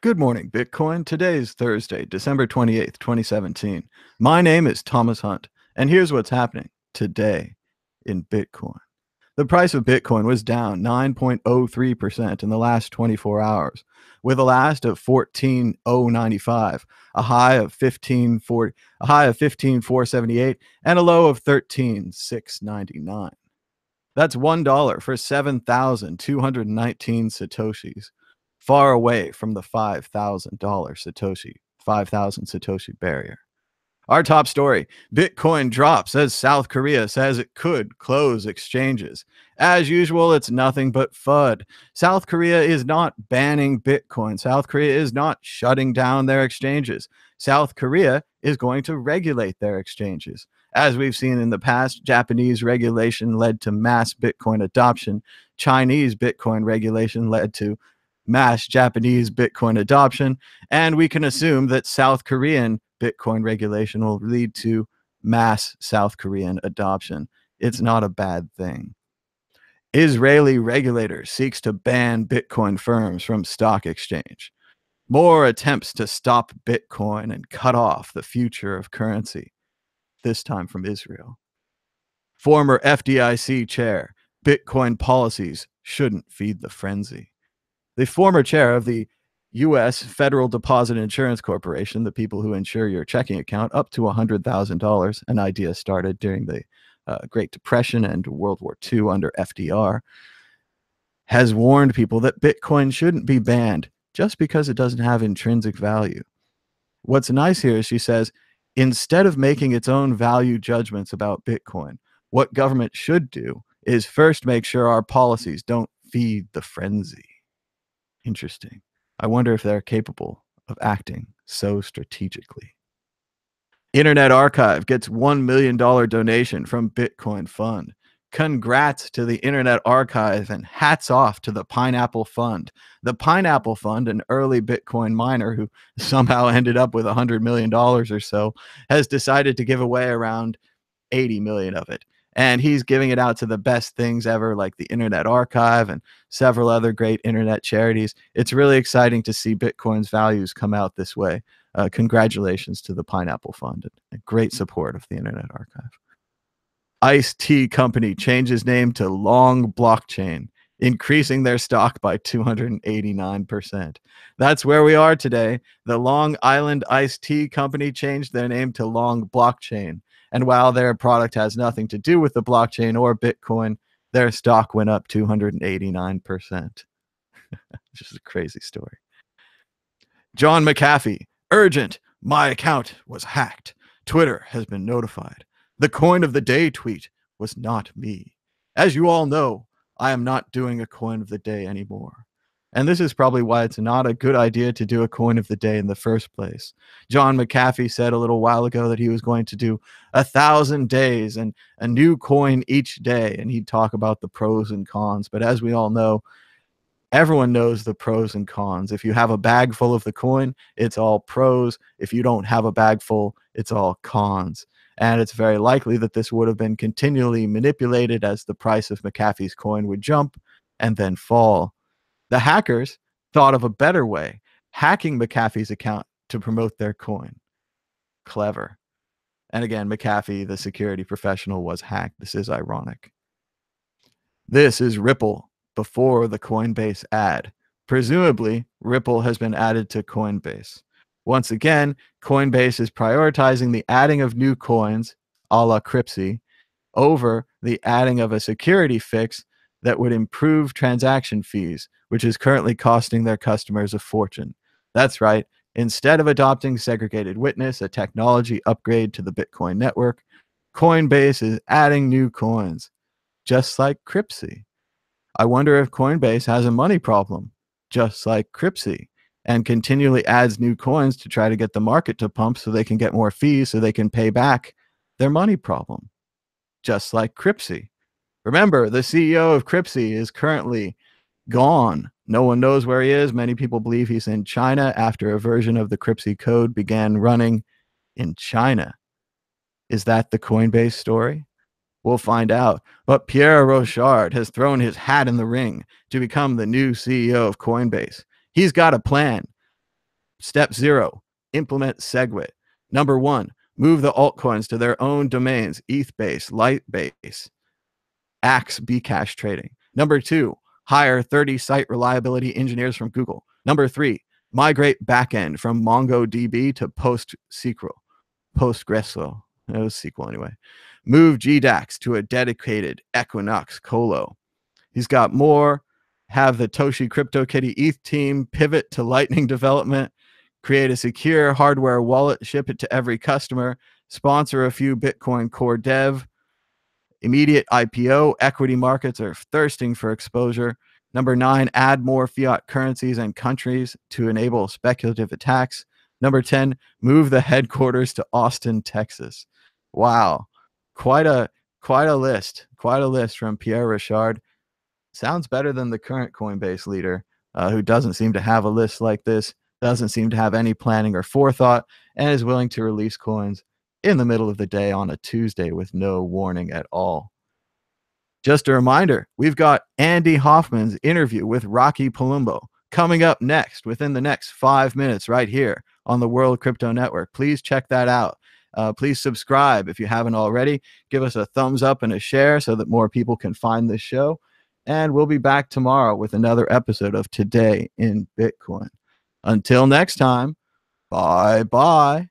Good morning, Bitcoin. Today is Thursday, December 28th, 2017. My name is Thomas Hunt, and here's what's happening today in Bitcoin. The price of Bitcoin was down 9.03% in the last 24 hours, with a last of 14,095, a high of 15,478, and a low of 13,699. That's $1 for 7,219 Satoshis, far away from the $5,000 Satoshi barrier. Our top story: Bitcoin drops as South Korea says it could close exchanges. As usual, it's nothing but FUD. South Korea is not banning Bitcoin. South Korea is not shutting down their exchanges. South Korea is going to regulate their exchanges. As we've seen in the past, Japanese regulation led to mass Bitcoin adoption. Chinese Bitcoin regulation led to mass Japanese Bitcoin adoption. And we can assume that South Korean Bitcoin regulation will lead to mass South Korean adoption. It's not a bad thing. Israeli regulator seeks to ban Bitcoin firms from stock exchange. More attempts to stop Bitcoin and cut off the future of currency, this time from Israel. Former FDIC chair: Bitcoin policies shouldn't feed the frenzy. The former chair of the U.S. Federal Deposit Insurance Corporation, the people who insure your checking account up to $100,000, an idea started during the Great Depression and World War II under FDR, has warned people that Bitcoin shouldn't be banned just because it doesn't have intrinsic value. What's nice here is she says, instead of making its own value judgments about Bitcoin, what government should do is first make sure our policies don't feed the frenzy. Interesting. I wonder if they're capable of acting so strategically. Internet Archive gets $1 million donation from Bitcoin Fund. Congrats to the Internet Archive and hats off to the Pineapple Fund. The Pineapple Fund, an early Bitcoin miner who somehow ended up with $100 million or so, has decided to give away around 80 million of it. And he's giving it out to the best things ever, like the Internet Archive and several other great internet charities. It's really exciting to see Bitcoin's values come out this way. Congratulations to the Pineapple Fund. A great support of the Internet Archive. Ice Tea Company changes name to Long Blockchain, increasing their stock by 289%. That's where we are today. The Long Island Ice Tea Company changed their name to Long Blockchain. And while their product has nothing to do with the blockchain or Bitcoin, their stock went up 289%. Just a crazy story. John McAfee: urgent, my account was hacked. Twitter has been notified. The coin of the day tweet was not me. As you all know, I am not doing a coin of the day anymore. And this is probably why it's not a good idea to do a coin of the day in the first place. John McAfee said a little while ago that he was going to do 1,000 days and a new coin each day, and he'd talk about the pros and cons. But as we all know, everyone knows the pros and cons. If you have a bag full of the coin, it's all pros. If you don't have a bag full, it's all cons. And it's very likely that this would have been continually manipulated as the price of McAfee's coin would jump and then fall. The hackers thought of a better way: hacking McAfee's account to promote their coin. Clever. And again, McAfee, the security professional, was hacked. This is ironic. This is Ripple before the Coinbase ad. Presumably, Ripple has been added to Coinbase. Once again, Coinbase is prioritizing the adding of new coins, a la Crypsy, over the adding of a security fix that would improve transaction fees, which is currently costing their customers a fortune. That's right. Instead of adopting segregated witness, a technology upgrade to the Bitcoin network, Coinbase is adding new coins, just like Crypsy. I wonder if Coinbase has a money problem, just like Crypsy, and continually adds new coins to try to get the market to pump so they can get more fees so they can pay back their money problem, just like Crypsy. Remember, the CEO of Crypsy is currently gone. No one knows where he is. Many people believe he's in China after a version of the Crypsy code began running in China. Is that the Coinbase story? We'll find out. But Pierre Rochard has thrown his hat in the ring to become the new CEO of Coinbase. He's got a plan. Step 0, implement SegWit. Number 1, move the altcoins to their own domains, ETHBase, Lightbase, Axe, Bcash trading. Number 2, hire 30 site reliability engineers from Google. Number 3, migrate backend from MongoDB to PostgreSQL. It was SQL anyway. Move GDAX to a dedicated Equinox Colo. He's got more. Have the Toshi CryptoKitty ETH team pivot to Lightning development, create a secure hardware wallet, ship it to every customer, sponsor a few Bitcoin core dev, immediate IPO. Equity markets are thirsting for exposure. Number 9, add more fiat currencies and countries to enable speculative attacks. Number 10, move the headquarters to Austin, Texas. Wow. Quite a list. Quite a list from Pierre Richard. Sounds better than the current Coinbase leader, who doesn't seem to have a list like this, doesn't seem to have any planning or forethought, and is willing to release coins in the middle of the day on a Tuesday with no warning at all. Just a reminder, we've got Andy Hoffman's interview with Rocky Palumbo coming up next, within the next 5 minutes, right here on the World Crypto Network. Please check that out. Please subscribe if you haven't already. Give us a thumbs up and a share so that more people can find this show. And we'll be back tomorrow with another episode of Today in Bitcoin. Until next time, bye-bye.